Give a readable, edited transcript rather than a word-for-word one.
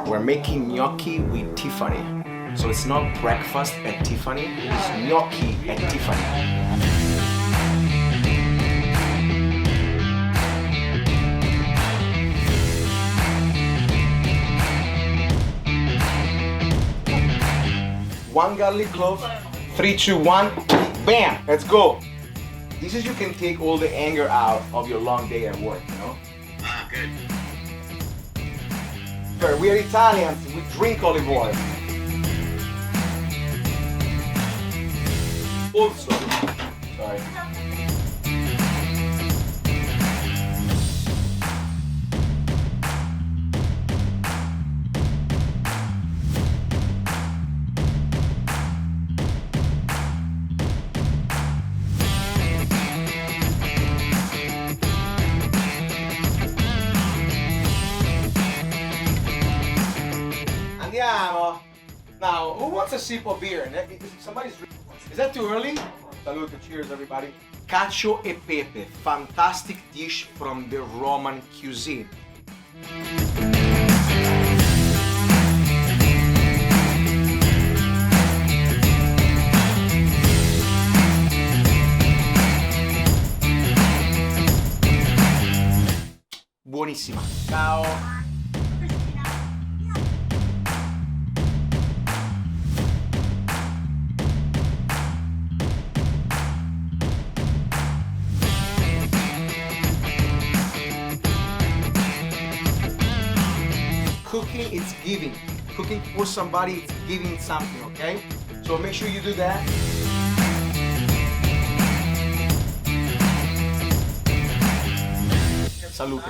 We're making gnocchi with Tiffany. So it's not breakfast at Tiffany, it's gnocchi at Tiffany. One garlic clove, 3, 2, 1, bam, let's go. This is you can take all the anger out of your long day at work, you know? Ah, good. We are Italians, we drink olive oil. Also, sorry. Andiamo! Now, who wants a sip of beer? Somebody's drinking. Is that too early? Salute, cheers everybody. Cacio e Pepe, fantastic dish from the Roman cuisine. Buonissima. Ciao. Cooking is giving. Cooking for somebody is giving something, okay? So make sure you do that. Salute.